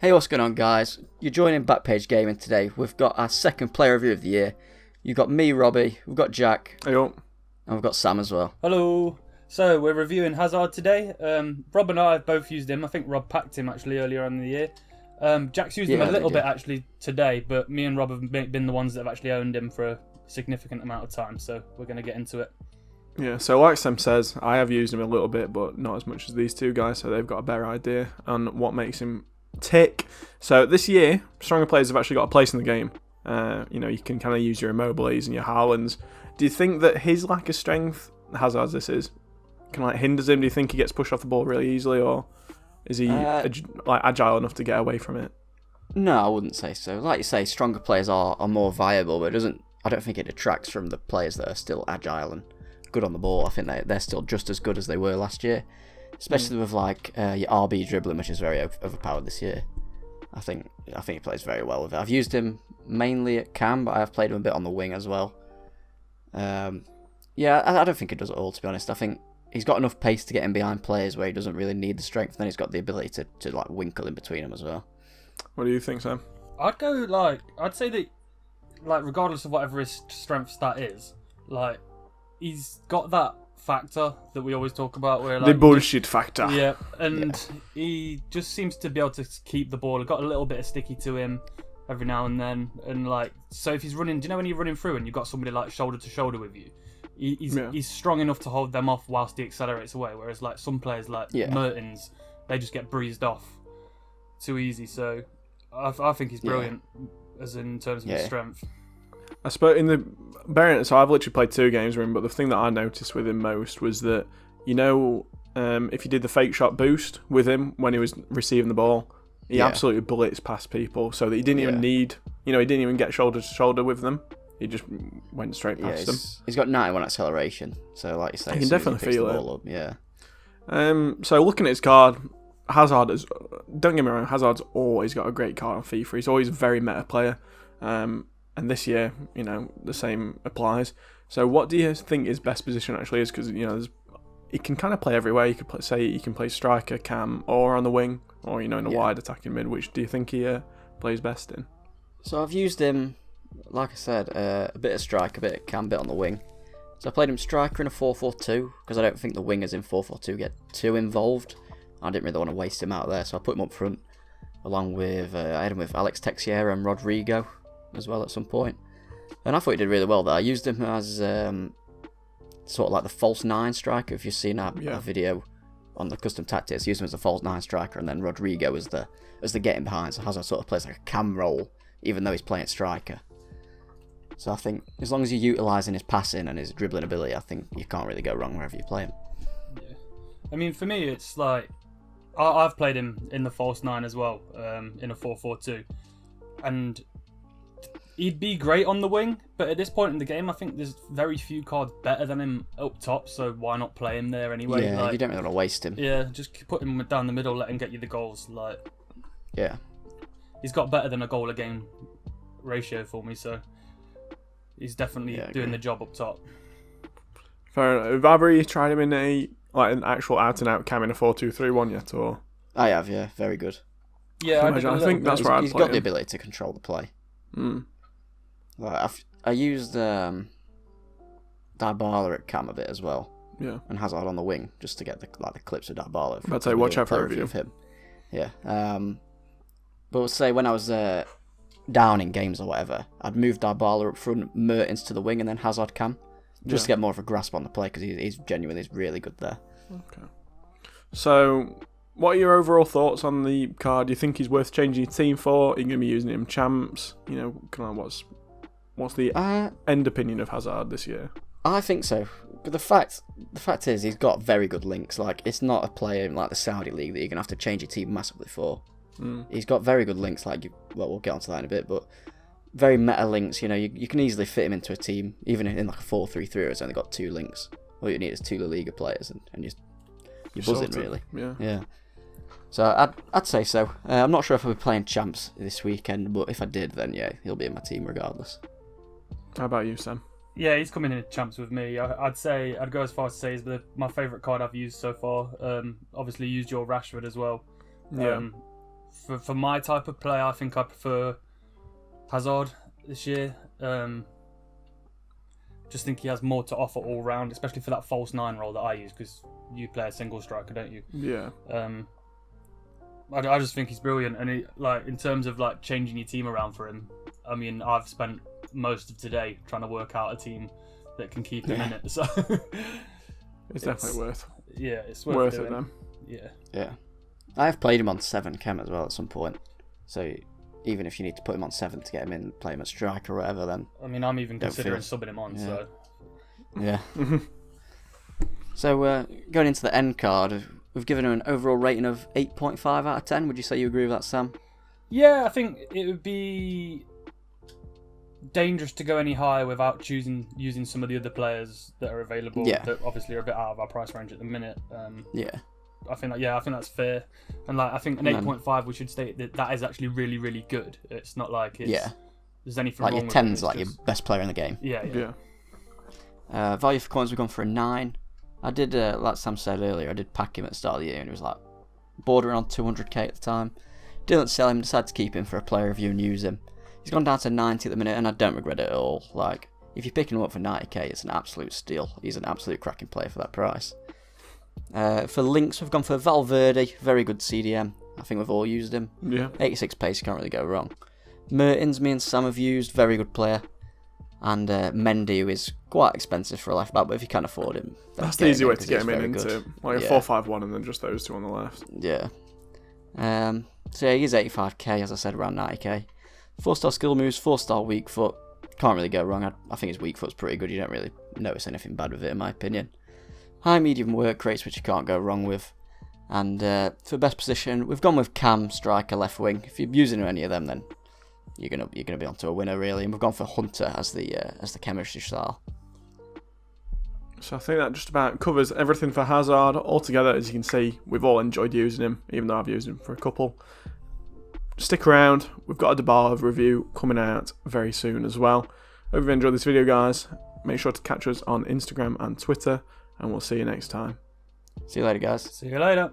Hey, what's going on, guys? You're joining Backpage Gaming today. We've got our second player review of the year. You've got me, Robbie, we've got Jack, Hey, and we've got Sam as well. Hello. So we're reviewing Hazard today. Rob and I have both used him. I think Rob packed him actually earlier on in the year. Jack's used him a little bit actually today, but me and Rob have been the ones that have actually owned him for a significant amount of time. So we're going to get into it. Yeah, so like Sam says, I have used him a little bit, but not as much as these two guys, so they've got a better idea on what makes him tick. So this year, stronger players have actually got a place in the game. You can kind of use your Immobiles and your Haalands. Do you think that his lack of strength, Hazard's this is, hinders him? Do you think he gets pushed off the ball really easily, or is he agile enough to get away from it? No, I wouldn't say so. Like you say, stronger players are more viable, but I don't think it detracts from the players that are still agile and good on the ball. I think they're still just as good as they were last year, especially with your RB dribbling, which is very overpowered this year. I think he plays very well with it. I've used him mainly at cam, but I have played him a bit on the wing as well. I don't think he does it all, to be honest. I think he's got enough pace to get in behind players where he doesn't really need the strength, and then he's got the ability to winkle in between them as well. What do you think, Sam? I'd say that regardless of whatever his strength stat is, he's got that factor that we always talk about, where the bullshit factor. Yeah, and he just seems to be able to keep the ball. It got a little bit of sticky to him every now and then, and so if he's running, do you know when you're running through and you've got somebody shoulder to shoulder with you, he's strong enough to hold them off whilst he accelerates away. Whereas some players Mertens, they just get breezed off too easy. So I think he's brilliant as in terms of his strength. I suppose so I've literally played 2 games with him, but the thing that I noticed with him most was that, if you did the fake shot boost with him when he was receiving the ball, he absolutely blitzed past people, so that he didn't even need, he didn't even get shoulder to shoulder with them. He just went straight past them. He's got 91 acceleration, so like you say, you can definitely feel it. Up, yeah. So looking at his card, don't get me wrong, Hazard's always got a great card on FIFA. He's always a very meta player. And this year, the same applies. So what do you think his best position actually is? Because, he can kind of play everywhere. You could he can play striker, cam, or on the wing, or, in a wide attacking mid. Which do you think he plays best in? So I've used him, like I said, a bit of striker, a bit of cam, a bit on the wing. So I played him striker in a 4-4-2, because I don't think the wingers in 4-4-2 get too involved. I didn't really want to waste him out there, so I put him up front, along with, I had him with Alex Texiera and Rodrigo as well at some point, and I thought he did really well there. I used him as sort of like the false 9 striker. If you've seen our video on the custom tactics, I used him as a false 9 striker, and then Rodrigo as the getting behind. So Hazard sort of plays like a cam role, even though he's playing striker. So I think as long as you're utilising his passing and his dribbling ability, I think you can't really go wrong wherever you play him. Yeah, I mean, for me, it's I've played him in the false 9 as well, in a 4-4-2, and he'd be great on the wing, but at this point in the game, I think there's very few cards better than him up top, so why not play him there anyway? Yeah, you don't really want to waste him. Yeah, just put him down the middle, let him get you the goals. Yeah. He's got better than a goal a game ratio for me, so he's definitely doing the job up top. Fair enough. Have either tried him in an actual out-and-out cam in a 4-2-3-1 yet, or? I have, yeah, very good. Yeah, I think that's where I'd play him. He's got the ability to control the play. I used Dybala at cam a bit as well, and Hazard on the wing just to get the clips of Dybala. I'd say watch out for a review of him. Yeah, but we'll say when I was down in games or whatever, I'd move Dybala up front, Mertens to the wing, and then Hazard cam, just to get more of a grasp on the play, because he's genuinely really good there. Okay. So, what are your overall thoughts on the card? Do you think he's worth changing your team for? Are you going to be using him champs? What's the end opinion of Hazard this year? I think so. But the fact is, he's got very good links. It's not a player in the Saudi league that you're going to have to change your team massively for. He's got very good links. We'll get onto that in a bit, but very meta links. You can easily fit him into a team, even in a 4-3-3 where it's only got 2 links. All you need is 2 La Liga players, and you're buzzing, really. Yeah. So I'd say so. I'm not sure if I'll be playing champs this weekend, but if I did, then he'll be in my team regardless. How about you, Sam? Yeah, he's coming in champs with me. I'd go as far as to say he's my favourite card I've used so far. Obviously used your Rashford as well. Yeah. for my type of play, I think I prefer Hazard this year. Just think he has more to offer all round, especially for that false 9 role that I use, because you play a single striker, don't you? Yeah. I just think he's brilliant, and in terms of changing your team around for him. I mean, I've spent most of today trying to work out a team that can keep him in it. So it's definitely worth. Yeah, it's worth it then. Yeah. Yeah. I have played him on 7 chem as well at some point. So even if you need to put him on 7 to get him in, play him at striker or whatever, then... I mean, I'm even considering subbing him on, yeah. so... Yeah. So, going into the end card, we've given him an overall rating of 8.5 out of 10. Would you say you agree with that, Sam? Yeah, I think it would be dangerous to go any higher without using some of the other players that are available that obviously are a bit out of our price range at the minute. I think that's fair, and I think an 8.5 we should state that is actually really, really good. It's not like there's anything wrong your with 10's it. your best player in the game. Yeah. Value for coins, we've gone for a 9. I did, like Sam said earlier, I did pack him at the start of the year and it was bordering on 200k at the time. Didn't sell him, decided to keep him for a player review and use him. He's gone down to 90 at the minute and I don't regret it at all. If you're picking him up for 90k, it's an absolute steal. He's an absolute cracking player for that price. For links, we've gone for Valverde, very good CDM. I think we've all used him. Yeah. 86 pace, you can't really go wrong. Mertens, me and Sam have used, very good player. And Mendy, who is quite expensive for a left back, but if you can't afford him, that's the easy way to get him into a 4-5-1 and then just those two on the left. Yeah. So yeah, he's 85k, as I said, around 90k. 4-star skill moves, 4-star weak foot. Can't really go wrong. I think his weak foot's pretty good. You don't really notice anything bad with it, in my opinion. High medium work rates, which you can't go wrong with. And for best position, we've gone with Cam, striker, left wing. If you're using any of them, then you're gonna be onto a winner really. And we've gone for Hunter as the chemistry style. So I think that just about covers everything for Hazard. Altogether, as you can see, we've all enjoyed using him, even though I've used him for a couple. Stick around, we've got a Dybala review coming out very soon as well. Hope you've enjoyed this video, guys. Make sure to catch us on Instagram and Twitter, and we'll see you next time. See you later, guys. See you later.